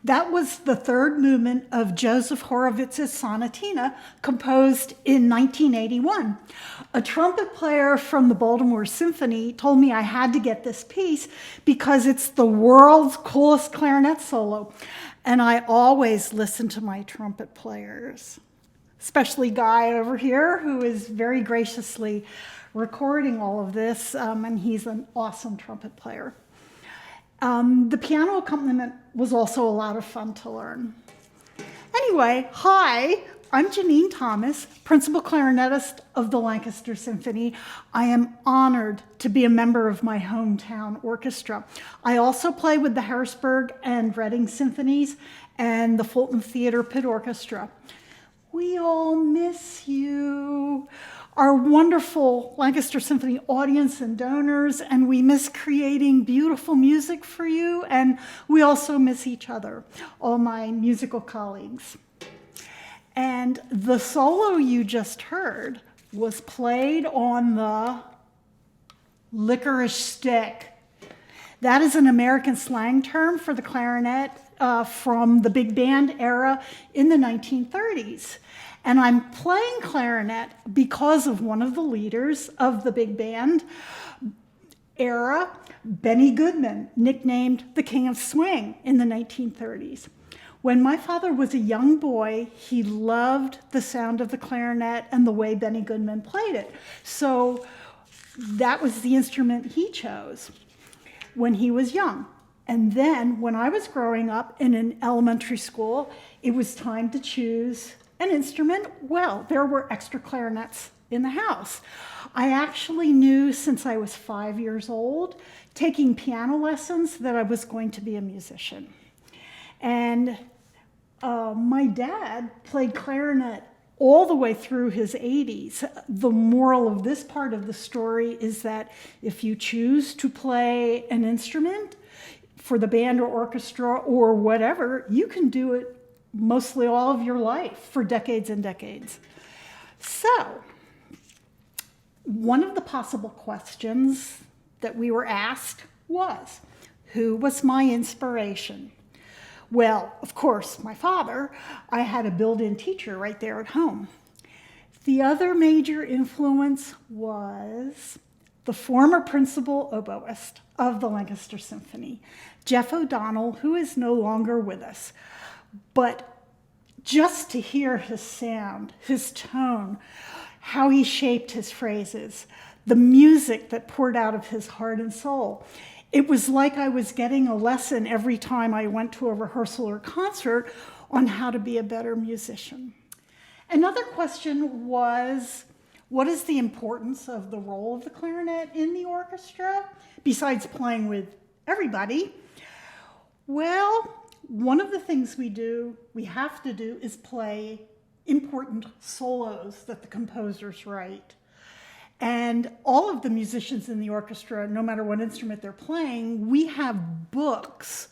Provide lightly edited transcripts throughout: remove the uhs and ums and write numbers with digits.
That was the third movement of Joseph Horowitz's Sonatina, composed in 1981. A trumpet player from the Baltimore Symphony told me I had to get this piece because it's the world's coolest clarinet solo. And I always listen to my trumpet players, especially Guy over here, who is very graciously recording all of this, and he's an awesome trumpet player. The piano accompaniment was also a lot of fun to learn. Anyway, hi, I'm Janine Thomas, principal clarinetist of the Lancaster Symphony. I am honored to be a member of my hometown orchestra. I also play with the Harrisburg and Reading Symphonies and the Fulton Theatre Pit Orchestra. We all miss you, our wonderful Lancaster Symphony audience and donors, and we miss creating beautiful music for you, and we also miss each other, all my musical colleagues. And the solo you just heard was played on the licorice stick. That is an American slang term for the clarinet from the big band era in the 1930s. And I'm playing clarinet because of one of the leaders of the big band era, Benny Goodman, nicknamed the King of Swing in the 1930s. When my father was a young boy, he loved the sound of the clarinet and the way Benny Goodman played it. So that was the instrument he chose when he was young. And then when I was growing up in an elementary school, it was time to choose an instrument. Well, there were extra clarinets in the house. I actually knew since I was 5 years old, taking piano lessons, that I was going to be a musician. And my dad played clarinet all the way through his 80s. The moral of this part of the story is that if you choose to play an instrument for the band or orchestra or whatever, you can do it mostly all of your life for decades and decades. So, one of the possible questions that we were asked was, who was my inspiration? Well, of course, my father. I had a built-in teacher right there at home. The other major influence was the former principal oboist of the Lancaster Symphony, Jeff O'Donnell, who is no longer with us. But just to hear his sound, his tone, how he shaped his phrases, the music that poured out of his heart and soul, it was like I was getting a lesson every time I went to a rehearsal or concert on how to be a better musician. Another question was, what is the importance of the role of the clarinet in the orchestra, besides playing with everybody? Well, one of the things we have to do, is play important solos that the composers write. And all of the musicians in the orchestra, no matter what instrument they're playing, we have books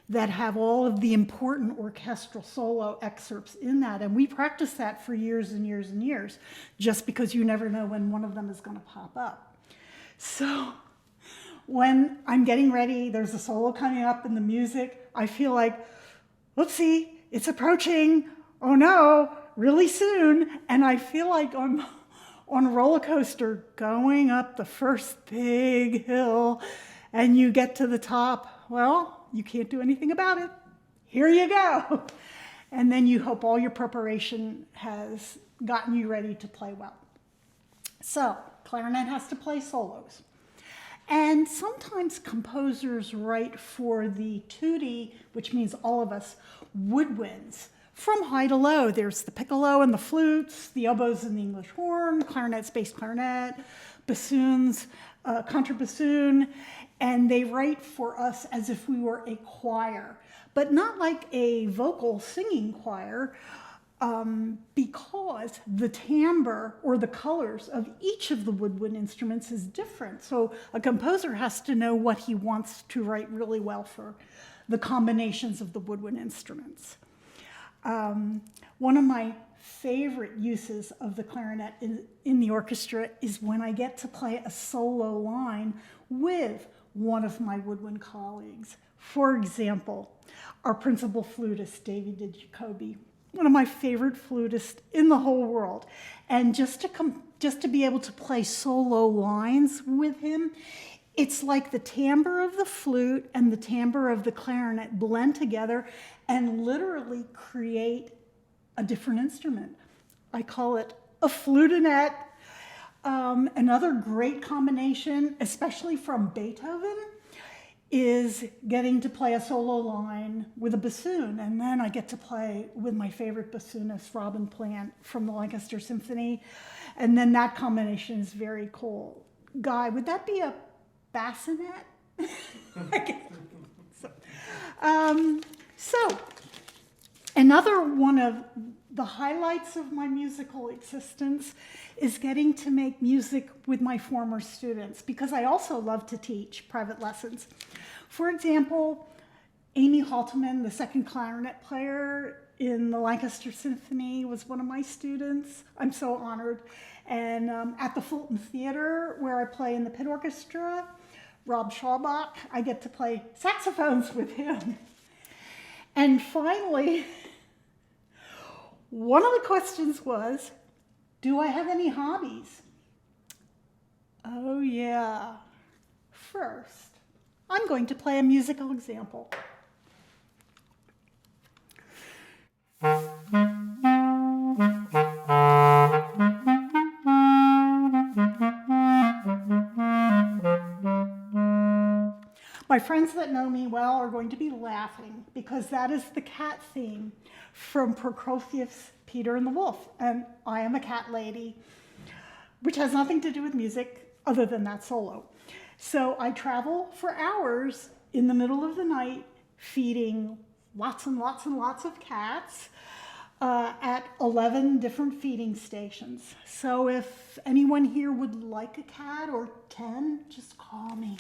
that have all of the important orchestral solo excerpts in that. And we practice that for years and years and years, just because you never know when one of them is going to pop up. So when I'm getting ready, there's a solo coming up in the music, I feel like, whoopsie, it's approaching. Oh no, really soon. And I feel like I'm on a roller coaster going up the first big hill, and you get to the top. Well, you can't do anything about it. Here you go. And then you hope all your preparation has gotten you ready to play well. So, clarinet has to play solos. And sometimes composers write for the tutti, which means all of us, woodwinds. From high to low, there's the piccolo and the flutes, the oboes and the English horn, clarinets, bass clarinet, bassoons, contrabassoon, and they write for us as if we were a choir, but not like a vocal singing choir, because the timbre or the colors of each of the woodwind instruments is different. So a composer has to know what he wants to write really well for the combinations of the woodwind instruments. One of my favorite uses of the clarinet in the orchestra is when I get to play a solo line with one of my woodwind colleagues. For example, our principal flutist, David DiGiacobi, one of my favorite flutists in the whole world. And just to be able to play solo lines with him, it's like the timbre of the flute and the timbre of the clarinet blend together and literally create a different instrument. I call it a flutinet. Another great combination, especially from Beethoven, is getting to play a solo line with a bassoon. And then I get to play with my favorite bassoonist, Robin Plant, from the Lancaster Symphony. And then that combination is very cool. Guy, would that be a bassinet? So, another one of the highlights of my musical existence is getting to make music with my former students, because I also love to teach private lessons. For example, Amy Halteman, the second clarinet player, in the Lancaster Symphony was one of my students. I'm so honored. And at the Fulton Theatre, where I play in the pit orchestra, Rob Schwabach, I get to play saxophones with him. And finally, one of the questions was, do I have any hobbies? Oh yeah. First, I'm going to play a musical example. My friends that know me well are going to be laughing because that is the cat theme from Prokofiev's Peter and the Wolf, and I am a cat lady, which has nothing to do with music other than that solo. So I travel for hours in the middle of the night feeding lots and lots and lots of cats at 11 different feeding stations. So if anyone here would like a cat or 10, just call me.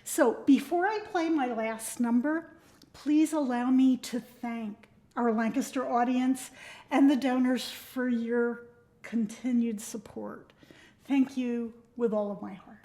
So before I play my last number, please allow me to thank our Lancaster audience and the donors for your continued support. Thank you with all of my heart.